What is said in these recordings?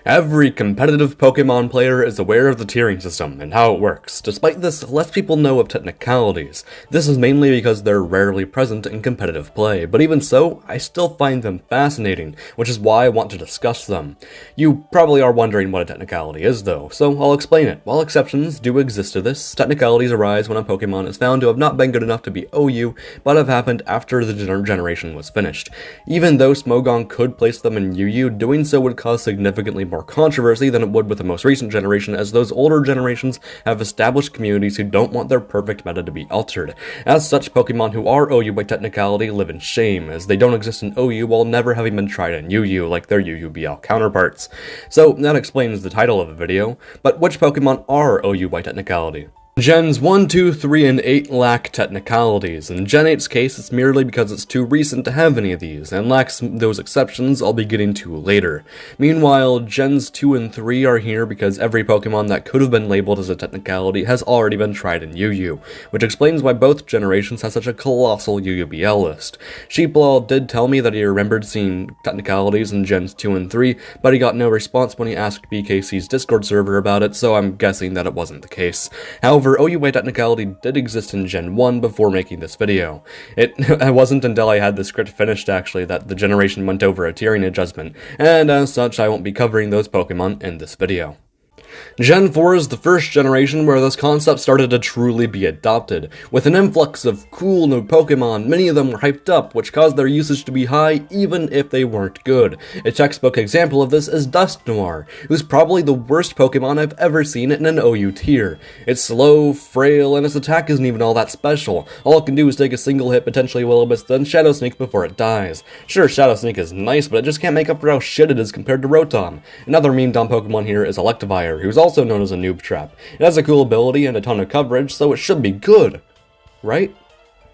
Every competitive Pokemon player is aware of the tiering system and how it works. Despite this, less people know of technicalities. This is mainly because they're rarely present in competitive play, but even so, I still find them fascinating, which is why I want to discuss them. You probably are wondering what a technicality is though, so I'll explain it. While exceptions do exist to this, technicalities arise when a Pokemon is found to have not been good enough to be OU, but have happened after the generation was finished. Even though Smogon could place them in UU, doing so would cause significantly more controversy than it would with the most recent generation, as those older generations have established communities who don't want their perfect meta to be altered. As such, Pokemon who are OU by technicality live in shame, as they don't exist in OU while never having been tried in UU like their UUBL counterparts. So that explains the title of the video, but which Pokemon are OU by technicality? Gens 1, 2, 3, and 8 lack technicalities. In Gen 8's case, it's merely because it's too recent to have any of these, and lacks those exceptions I'll be getting to later. Meanwhile, Gens 2 and 3 are here because every Pokemon that could have been labeled as a technicality has already been tried in UU, which explains why both generations have such a colossal UUBL list. Sheeplaw did tell me that he remembered seeing technicalities in Gens 2 and 3, but he got no response when he asked BKC's Discord server about it, so I'm guessing that it wasn't the case. However, OU by technicality did exist in Gen 1 before making this video. It wasn't until I had the script finished actually that the generation went over a tiering adjustment, and as such I won't be covering those Pokemon in this video. Gen 4 is the first generation where this concept started to truly be adopted. With an influx of cool new Pokemon, many of them were hyped up, which caused their usage to be high even if they weren't good. A textbook example of this is Dusknoir, who's probably the worst Pokemon I've ever seen in an OU tier. It's slow, frail, and its attack isn't even all that special. All it can do is take a single hit, potentially Will-O-Wisp, then Shadow Sneak before it dies. Sure, Shadow Sneak is nice, but it just can't make up for how shit it is compared to Rotom. Another meme dumb Pokemon here is Electivire, who's also known as a noob trap. It has a cool ability and a ton of coverage, so it should be good, right?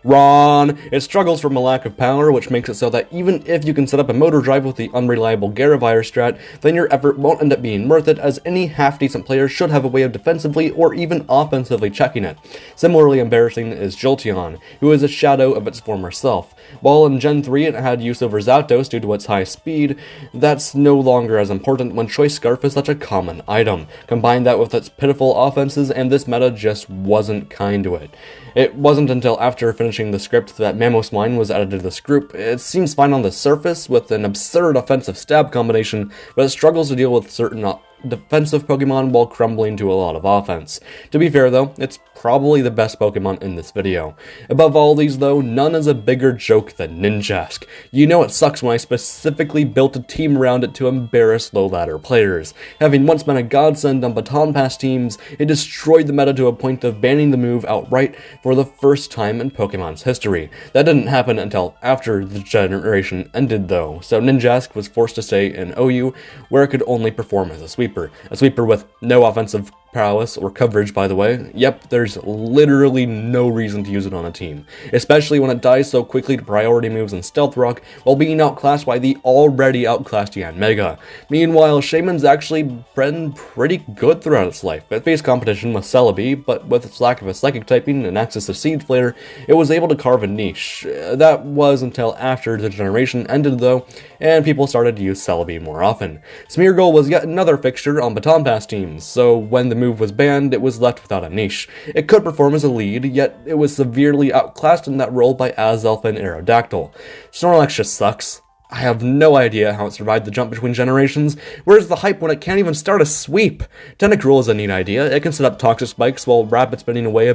Wrong! It struggles from a lack of power, which makes it so that even if you can set up a motor drive with the unreliable Gardevoir strat, then your effort won't end up being worth it, as any half-decent player should have a way of defensively or even offensively checking it. Similarly embarrassing is Jolteon, who is a shadow of its former self. While in Gen 3 it had use over Zapdos due to its high speed, that's no longer as important when Choice Scarf is such a common item. Combine that with its pitiful offenses, and this meta just wasn't kind to it. It wasn't until after finishing the script that Mamoswine was added to this group. It seems fine on the surface, with an absurd offensive stab combination, but it struggles to deal with certain defensive Pokemon while crumbling to a lot of offense. To be fair though, it's probably the best Pokemon in this video. Above all these though, none is a bigger joke than Ninjask. You know it sucks when I specifically built a team around it to embarrass low ladder players. Having once been a godsend on Baton Pass teams, it destroyed the meta to a point of banning the move outright for the first time in Pokemon's history. That didn't happen until after the generation ended though, so Ninjask was forced to stay in OU, where it could only perform as a sweeper. A sweeper with no offensive prowess or coverage, by the way. Yep, there's literally no reason to use it on a team, especially when it dies so quickly to priority moves and Stealth Rock while being outclassed by the already outclassed Yanmega. Meanwhile, Shaman's actually been pretty good throughout its life. It faced competition with Celebi, but with its lack of a psychic typing and access to Seed Flayer, it was able to carve a niche. That was until after the generation ended though, and people started to use Celebi more often. Smeargle was yet another fixture on Baton Pass teams, so when the move was banned, it was left without a niche. It could perform as a lead, yet it was severely outclassed in that role by Azelf and Aerodactyl. Snorlax just sucks. I have no idea how it survived the jump between generations. Where's the hype when it can't even start a sweep? Tentacruel is a neat idea. It can set up Toxic Spikes while rapid spinning away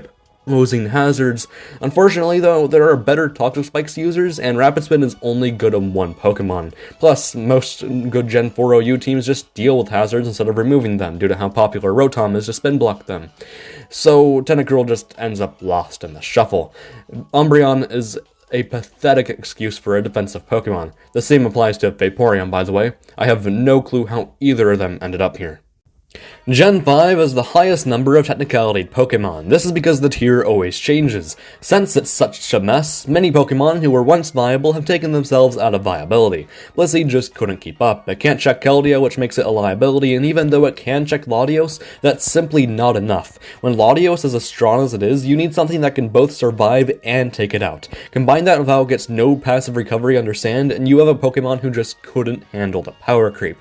opposing hazards. Unfortunately though, there are better Toxic Spikes users, and Rapid Spin is only good on one Pokemon. Plus, most good Gen 4 OU teams just deal with hazards instead of removing them, due to how popular Rotom is to spin block them. So Tentacruel just ends up lost in the shuffle. Umbreon is a pathetic excuse for a defensive Pokemon. The same applies to Vaporeon, by the way. I have no clue how either of them ended up here. Gen 5 is the highest number of technicality Pokemon. This is because the tier always changes. Since it's such a mess, many Pokemon who were once viable have taken themselves out of viability. Blissey just couldn't keep up. It can't check Keldeo, which makes it a liability, and even though it can check Latios, that's simply not enough. When Latios is as strong as it is, you need something that can both survive and take it out. Combine that with how it gets no passive recovery under Sand, and you have a Pokemon who just couldn't handle the power creep.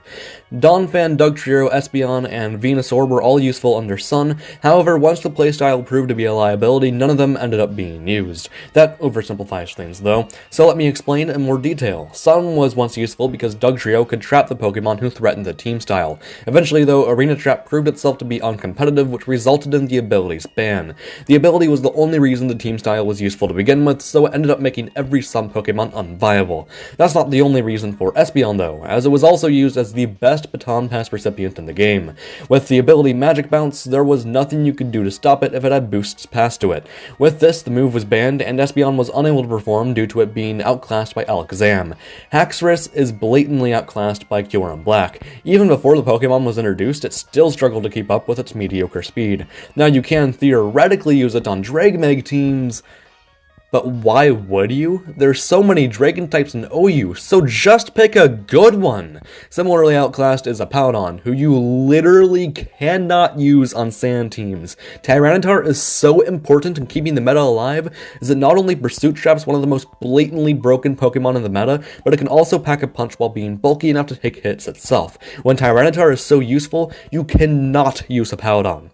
Donphan, Dugtrio, Espeon, and Venusaur were all useful under Sun. However, once the playstyle proved to be a liability, none of them ended up being used. That oversimplifies things, though, so let me explain in more detail. Sun was once useful because Dugtrio could trap the Pokemon who threatened the team style. Eventually, though, Arena Trap proved itself to be uncompetitive, which resulted in the ability's ban. The ability was the only reason the team style was useful to begin with, so it ended up making every Sun Pokemon unviable. That's not the only reason for Espeon, though, as it was also used as the best baton pass recipient in the game. With the ability Magic Bounce, there was nothing you could do to stop it if it had boosts passed to it. With this, the move was banned, and Espeon was unable to perform due to it being outclassed by Alakazam. Haxorus is blatantly outclassed by Kyurem Black. Even before the Pokemon was introduced, it still struggled to keep up with its mediocre speed. Now you can theoretically use it on Dragmeg teams, but why would you? There's so many Dragon types in OU, so just pick a good one! Similarly outclassed is Apollon, who you literally cannot use on Sand teams. Tyranitar is so important in keeping the meta alive, as it not only Pursuit Traps one of the most blatantly broken Pokemon in the meta, but it can also pack a punch while being bulky enough to take hits itself. When Tyranitar is so useful, you cannot use Apollon.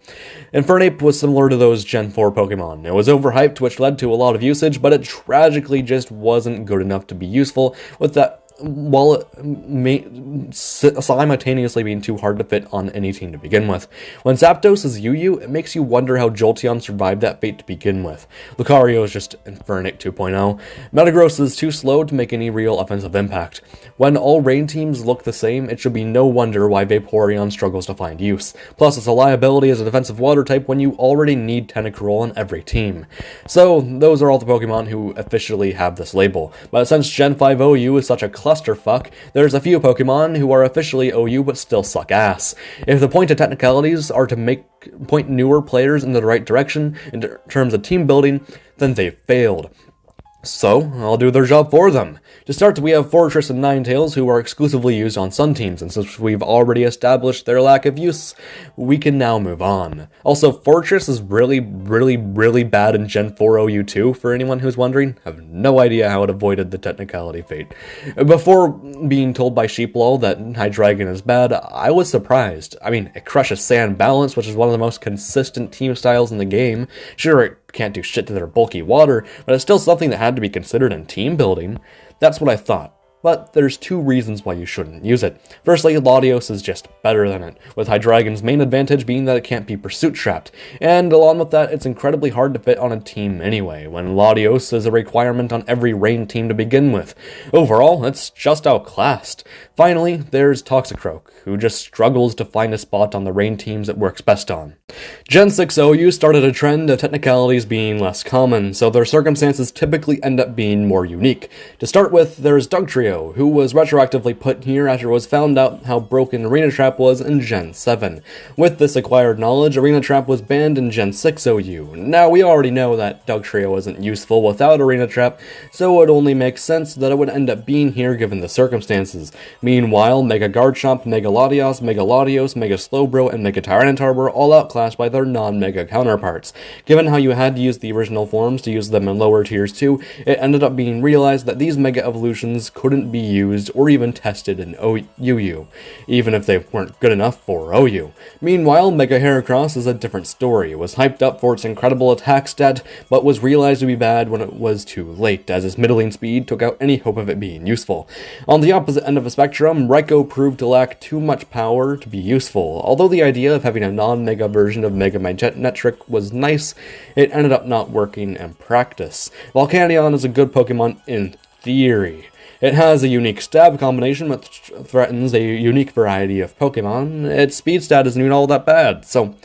Infernape was similar to those Gen 4 Pokemon. It was overhyped, which led to a lot of usage, but it tragically just wasn't good enough to be useful, with that while it simultaneously being too hard to fit on any team to begin with. When Zapdos is UU, it makes you wonder how Jolteon survived that fate to begin with. Lucario is just Infernape 2.0. Metagross is too slow to make any real offensive impact. When all rain teams look the same, it should be no wonder why Vaporeon struggles to find use. Plus, it's a liability as a defensive water type when you already need Tentacruel on every team. So, those are all the Pokemon who officially have this label. But since Gen 5 OU is such a clusterfuck, there's a few Pokemon who are officially OU but still suck ass. If the point of technicalities are to point newer players in the right direction in terms of team building, then they failed. So, I'll do their job for them. To start, we have Fortress and Ninetales, who are exclusively used on Sun teams, and since we've already established their lack of use, we can now move on. Also, Fortress is really bad in Gen 4 OU2, for anyone who's wondering. I have no idea how it avoided the technicality fate. Before being told by Sheeplol that Hydreigon is bad, I was surprised. I mean, it crushes Sand Balance, which is one of the most consistent team styles in the game. Sure, it can't do shit to their bulky water, but it's still something that had to be considered in team building. That's what I thought. But there's two reasons why you shouldn't use it. Firstly, Latios is just better than it, with Hydreigon's main advantage being that it can't be Pursuit Trapped, and along with that, it's incredibly hard to fit on a team anyway, when Latios is a requirement on every rain team to begin with. Overall, it's just outclassed. Finally, there's Toxicroak, who just struggles to find a spot on the rain teams it works best on. Gen 6 OU started a trend of technicalities being less common, so their circumstances typically end up being more unique. To start with, there's Dugtrio, who was retroactively put here after it was found out how broken Arena Trap was in Gen 7. With this acquired knowledge, Arena Trap was banned in Gen 6 OU. Now, we already know that Dugtrio isn't useful without Arena Trap, so it only makes sense that it would end up being here given the circumstances. Meanwhile, Mega Garchomp, Mega Latios, Mega Slowbro, and Mega Tyranitar were all outclassed by their non-Mega counterparts. Given how you had to use the original forms to use them in lower tiers too, it ended up being realized that these Mega Evolutions couldn't be used or even tested in UU, even if they weren't good enough for OU. Meanwhile, Mega Heracross is a different story. It was hyped up for its incredible attack stat, but was realized to be bad when it was too late, as its middling speed took out any hope of it being useful. On the opposite end of the spectrum, Raikou proved to lack too much power to be useful. Although the idea of having a non-Mega version of Mega Magnetric was nice, it ended up not working in practice. Volcanion is a good Pokemon in theory. It has a unique stab combination which threatens a unique variety of Pokemon. Its speed stat isn't even all that bad, so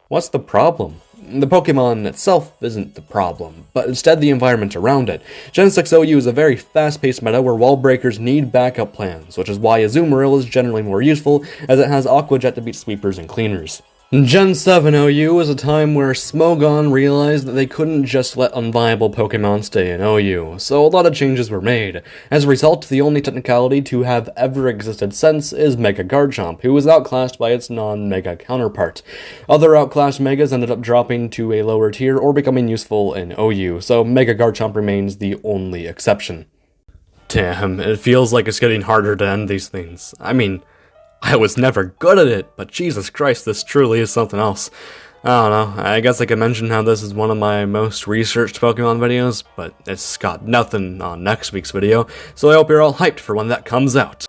what's the problem? The Pokemon itself isn't the problem, but instead the environment around it. Gen 6 OU is a very fast-paced meta where wall breakers need backup plans, which is why Azumarill is generally more useful, as it has Aqua Jet to beat sweepers and cleaners. Gen 7 OU is a time where Smogon realized that they couldn't just let unviable Pokemon stay in OU, so a lot of changes were made. As a result, the only technicality to have ever existed since is Mega Garchomp, who was outclassed by its non-Mega counterpart. Other outclassed Megas ended up dropping to a lower tier or becoming useful in OU, so Mega Garchomp remains the only exception. Damn, it feels like it's getting harder to end these things. I mean, I was never good at it, but Jesus Christ, this truly is something else. I don't know, I guess I could mention how this is one of my most researched Pokemon videos, but it's got nothing on next week's video, so I hope you're all hyped for when that comes out.